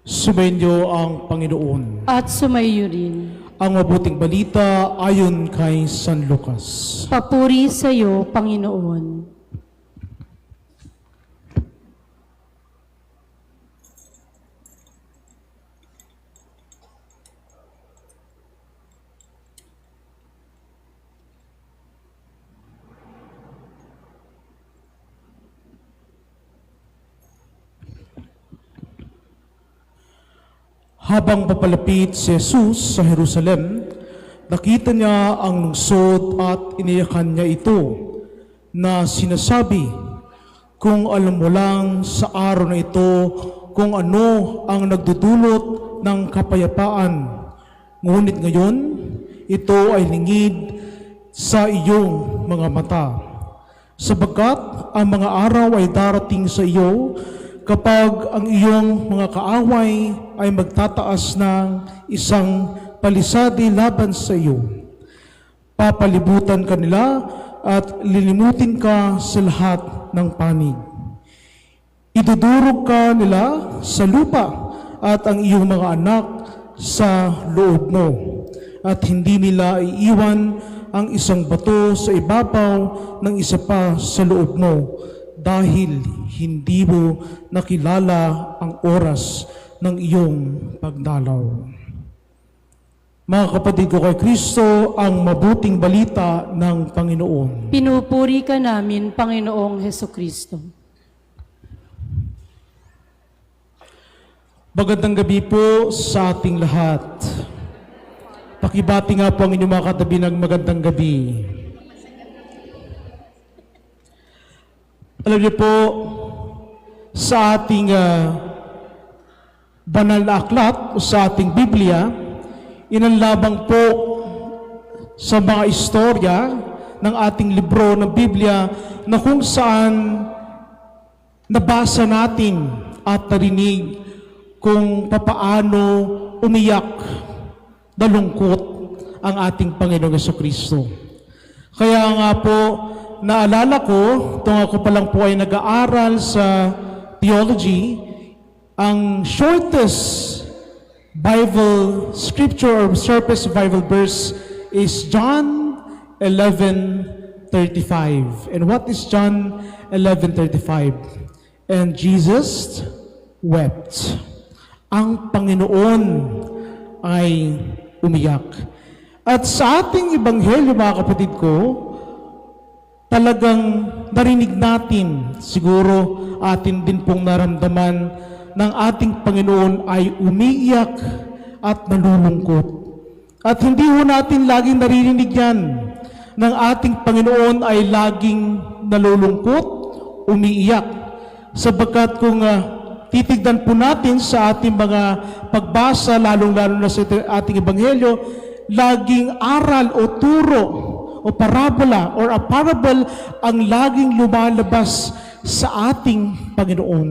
Sumainyo ang Panginoon. At sumaiyo rin. Ang mabuting balita ayon kay San Lucas. Papuri sa iyo, Panginoon. Habang papalapit si Jesus sa Jerusalem, nakita niya ang lungsod at iniyakan niya ito na sinasabi, kung alam mo lang sa araw na ito kung ano ang nagdudulot ng kapayapaan. Ngunit ngayon, ito ay lingid sa iyong mga mata. Sapagkat ang mga araw ay darating sa iyo kapag ang iyong mga kaaway ay magtataas ng isang palisadi laban sa iyo. Papalibutan ka nila at lilimutin ka sa lahat ng panig. Idudurog ka nila sa lupa at ang iyong mga anak sa loob mo. At hindi nila iiwan ang isang bato sa ibabaw ng isa pa sa loob mo, dahil hindi mo nakilala ang oras ng iyong pagdalaw. Mga kapatid ko kay Kristo, ang mabuting balita ng Panginoon. Pinupuri ka namin, Panginoong Hesukristo. Magandang gabi po sa ating lahat. Pakibati nga po ang inyong mga katabi ng magandang gabi. Alam niyo po, sa ating banal na aklat o sa ating Biblia, inanlabang po sa mga istorya ng ating libro ng Biblia na kung saan nabasa natin at narinig kung papaano umiyak, nalungkot ang ating Panginoong Jesucristo. Kaya nga po, naalala ko, kung ako pa lang po ay nag-aaral sa theology, ang shortest Bible scripture or shortest Bible verse is John 11:35. And what is John 11:35? And Jesus wept. Ang Panginoon ay umiyak. At sa ating ebanghelyo, mga kapatid ko, talagang narinig natin, siguro atin din pong naramdaman ng ating Panginoon ay umiiyak at nalulungkot. At hindi ho natin laging naririnig yan, ng ating Panginoon ay laging nalulungkot, umiiyak. Sapagkat kung titignan po natin sa ating mga pagbasa, lalong-lalo na sa ating ebanghelyo, laging aral o turo o parabola or a parable ang laging lumalabas sa ating Panginoon.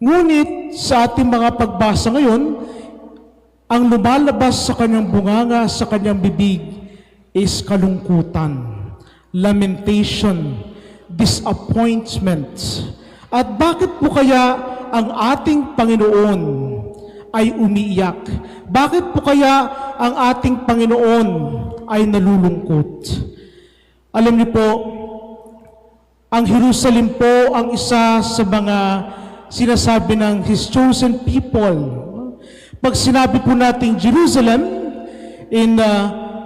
Ngunit sa ating mga pagbasa ngayon, ang lumalabas sa kanyang bunganga, sa kanyang bibig is kalungkutan, lamentation, disappointment. At bakit po kaya ang ating Panginoon ay umiiyak? Bakit po kaya ang ating Panginoon ay nalulungkot? Alam niyo po, ang Jerusalem po ang isa sa mga sinasabi ng His chosen people. Pag sinabi po nating Jerusalem, In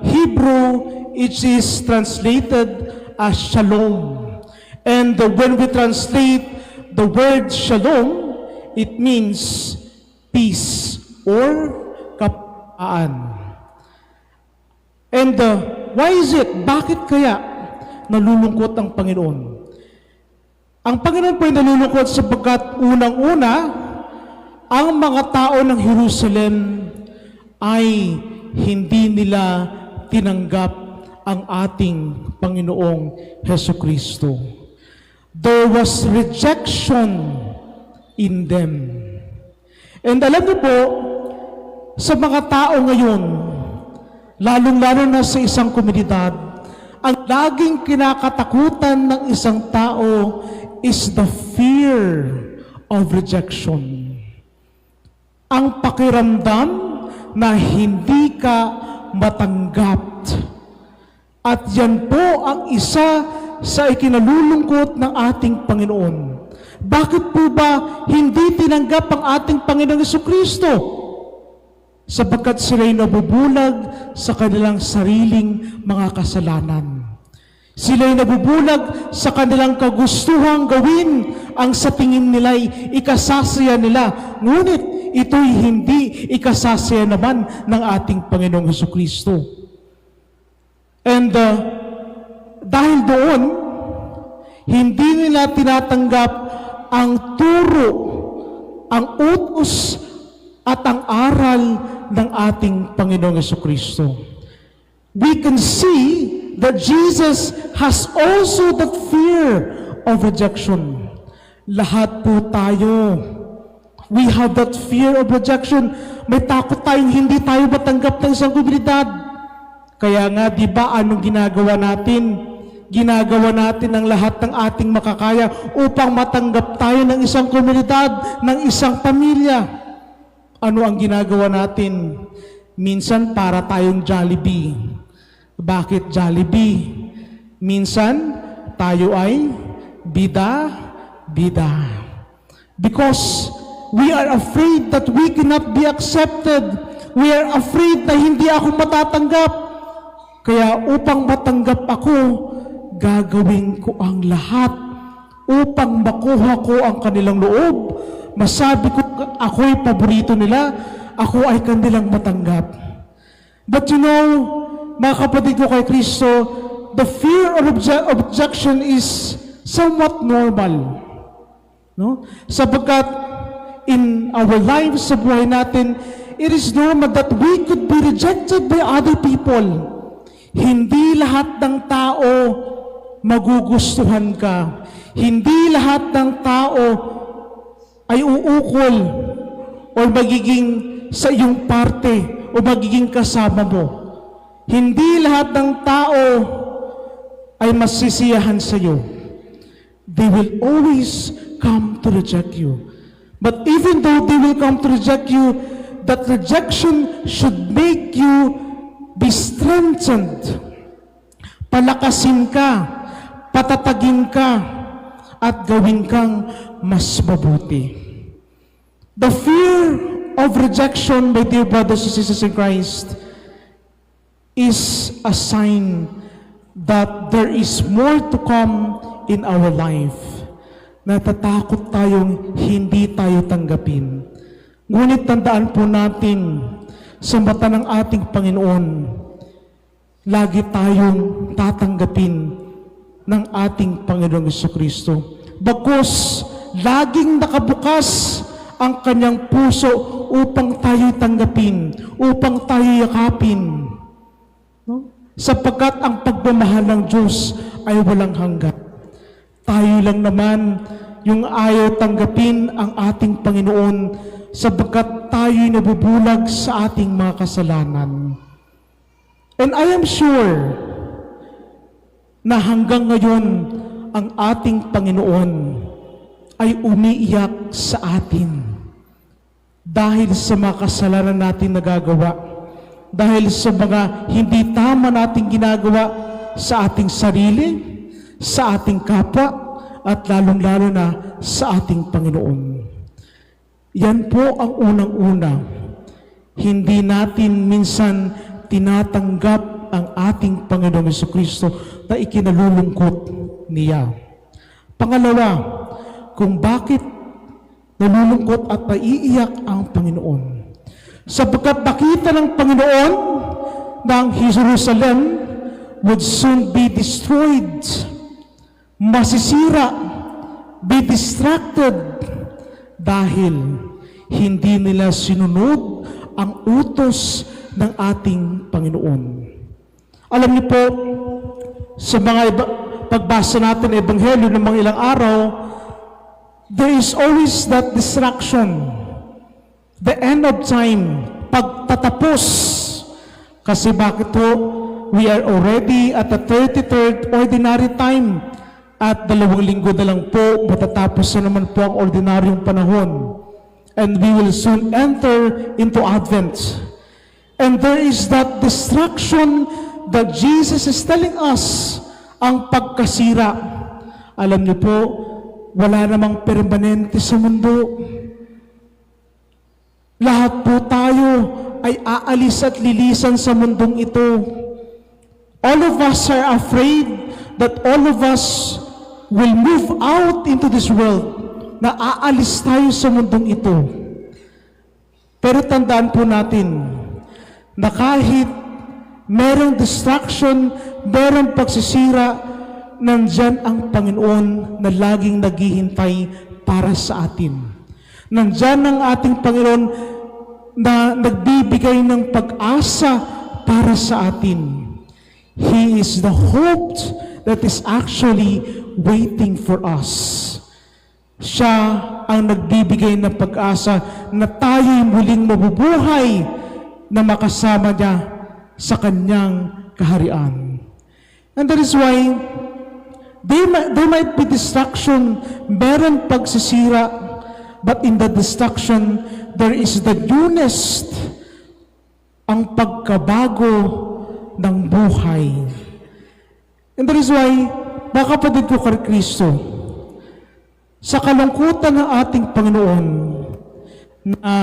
Hebrew, it is translated as shalom. And when we translate the word shalom, it means peace or kapayapaan. And why is it? Bakit kaya nalulungkot ang Panginoon? Ang Panginoon po ay nalulungkot sapagkat unang-una, ang mga tao ng Jerusalem ay hindi nila tinanggap ang ating Panginoong Hesukristo. There was rejection in them. And alam niyo po, sa mga tao ngayon, lalong-lalo na sa isang komunidad, ang laging kinakatakutan ng isang tao is the fear of rejection. Ang pakiramdam na hindi ka matanggap. At yan po ang isa sa ikinalulungkot ng ating Panginoon. Bakit po ba hindi tinanggap ang ating Panginoong Jesucristo? Sapagkat sila'y nabubulag sa kanilang sariling mga kasalanan. Sila'y nabubulag sa kanilang kagustuhang gawin ang sa tingin nila'y ikasasaya nila. Ngunit ito'y hindi ikasasaya naman ng ating Panginoong Jesucristo. And dahil doon, hindi nila tinatanggap ang turo, ang utos at ang aral ng ating Panginoong Jesucristo. We can see that Jesus has also that fear of rejection. Lahat po tayo, we have that fear of rejection. May takot tayong hindi tayo matanggap ng isang komunidad. Kaya nga, di ba, anong ginagawa natin? Ginagawa natin ang lahat ng ating makakaya upang matanggap tayo ng isang komunidad, ng isang pamilya. Ano ang ginagawa natin? Minsan para tayong Jollibee. Bakit Jollibee? Minsan tayo ay bida. Because we are afraid that we cannot be accepted. We are afraid na hindi ako matatanggap. Kaya upang matanggap ako, gagawin ko ang lahat upang makuha ko ang kanilang loob. Masabi ko ako'y paborito nila, ako ay kanilang matanggap. But you know, mga kapatid ko kay Kristo, the fear of objection is somewhat normal. No? Sapagkat in our lives, sa buhay natin, it is normal that we could be rejected by other people. Hindi lahat ng tao magugustuhan ka. Hindi lahat ng tao ay uukol o magiging sa iyong parte o magiging kasama mo. Hindi lahat ng tao ay masisiyahan sa iyo. They will always come to reject you. But even though they will come to reject you, that rejection should make you be strengthened. Palakasin ka, patatagin ka, at gawin kang mas mabuti. The fear of rejection, my dear brothers and sisters in Christ, is a sign that there is more to come in our life. Natatakot tayong hindi tayo tanggapin. Ngunit tandaan po natin, sa mata ng ating Panginoon, lagi tayong tatanggapin ng ating Panginoong Jesucristo. Bagkus, laging nakabukas ang kanyang puso upang tayo tanggapin, upang tayo yakapin. No? Sapagkat ang pagmamahal ng Diyos ay walang hanggan. Tayo lang naman yung ayaw tanggapin ang ating Panginoon sapagkat tayo'y nabubulag sa ating mga kasalanan. And I am sure na hanggang ngayon ang ating Panginoon ay umiiyak sa atin dahil sa mga kasalanan natin nagagawa, dahil sa mga hindi tama nating ginagawa sa ating sarili, sa ating kapwa, at lalong-lalo na sa ating Panginoon. Yan po ang unang-una. Hindi natin minsan tinatanggap ang ating Panginoong Jesucristo na ikinalulungkot niya. Pangalawa, kung bakit nalulungkot at naiiyak ang Panginoon. Sapagkat nakita ng Panginoon na ang Jerusalem would soon be destroyed, masisira, be distracted, dahil hindi nila sinunod ang utos ng ating Panginoon. Alam niyo po, sa mga pagbasa natin ng Ebanghelyo ng mga ilang araw, there is always that distraction. The end of time, pagtatapos. Kasi bakit po? We are already at the 33rd ordinary time. At 2 linggo na lang po, matatapos na naman po ang ordinaryong panahon. And we will soon enter into Advent. And there is that distraction that Jesus is telling us, ang pagkasira. Alam niyo po, wala namang permanente sa mundo. Lahat po tayo ay aalis at lilisan sa mundong ito. All of us are afraid that all of us will move out into this world, na aalis tayo sa mundong ito. Pero tandaan po natin na kahit merong distraction, merong pagsisira, nandyan ang Panginoon na laging naghihintay para sa atin. Nandyan ang ating Panginoon na nagbibigay ng pag-asa para sa atin. He is the hope that is actually waiting for us. Siya ang nagbibigay ng pag-asa na tayo'y muling mabubuhay na makasama niya sa kanyang kaharian. And that is why there might be distraction, meron pagsisira, but in the distraction, there is the newness, ang pagkabago ng buhay. And that is why, mga kapatid ko kay Kristo, sa kalungkutan ng ating Panginoon na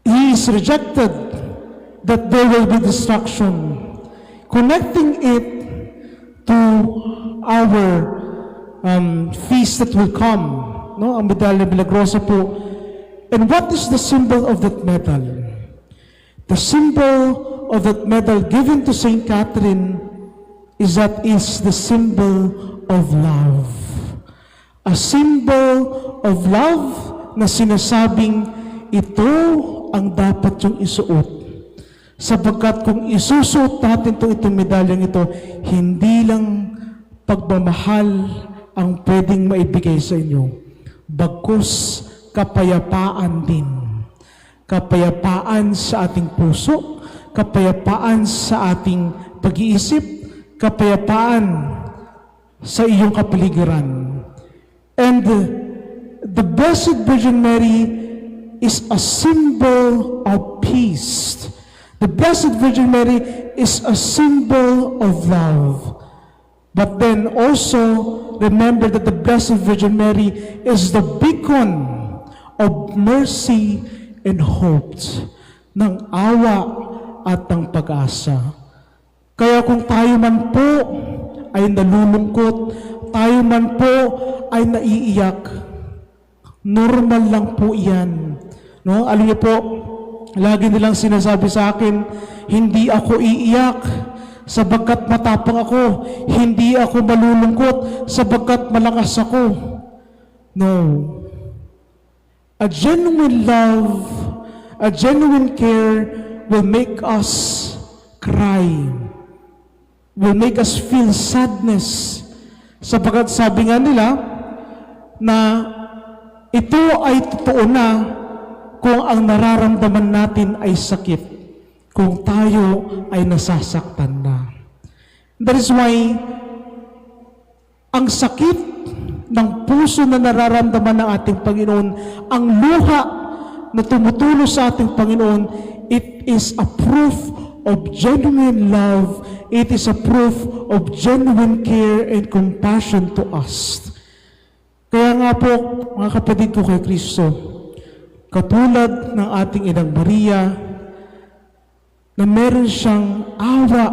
He is rejected, that there will be distraction, connecting it to our feast that will come, no? Ang Medalla Milagrosa po. And what is the symbol of that medal? The symbol of that medal given to Saint Catherine is the symbol of love. A symbol of love na sinasabing ito ang dapat yung isuot. Sapagkat kung isusuot natin itong medalyang ito, hindi lang pagmamahal ang pwedeng maibigay sa inyo, bagkus kapayapaan din. Kapayapaan sa ating puso, kapayapaan sa ating pag-iisip, kapayapaan sa iyong kapaligiran. And the Blessed Virgin Mary is a symbol of peace. The Blessed Virgin Mary is a symbol of love. But then also, remember that the Blessed Virgin Mary is the beacon of mercy and hope, ng awa at ng pag-asa. Kaya kung tayo man po ay nalulungkot, tayo man po ay naiiyak, normal lang po yan. No? Alam niyo po, lagi nilang sinasabi sa akin, hindi ako iiyak sapagkat matapang ako, hindi ako malulungkot sapagkat malakas ako. No. A genuine love, a genuine care will make us cry, will make us feel sadness. Sapagkat sabi nga nila na ito ay totoo na kung ang nararamdaman natin ay sakit, kung tayo ay nasasaktan na. That is why ang sakit ng puso na nararamdaman ng ating Panginoon, ang luha na tumutulo sa ating Panginoon, it is a proof of genuine love. It is a proof of genuine care and compassion to us. Kaya nga po, mga kapatid ko kay Kristo, katulad ng ating Inang Maria, na meron siyang awa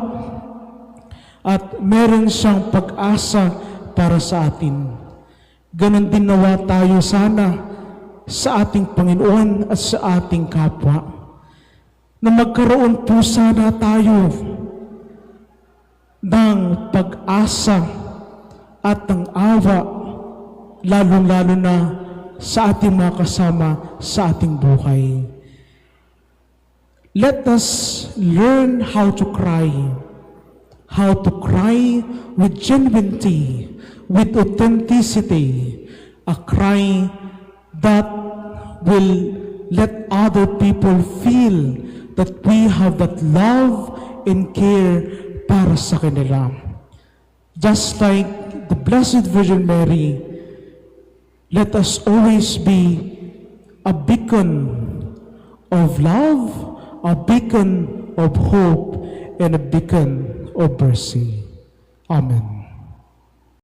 at meron siyang pag-asa para sa atin. Ganon din nawa tayo sana sa ating Panginoon at sa ating kapwa, na magkaroon po sana tayo ng pag-asa at ng awa, lalong-lalo na sa ating mga kasama sa ating buhay. Let us learn how to cry with genuinity, with authenticity, a cry that will let other people feel that we have that love and care para sa kanila. Just like the Blessed Virgin Mary, let us always be a beacon of love, a beacon of hope, and a beacon of mercy. Amen.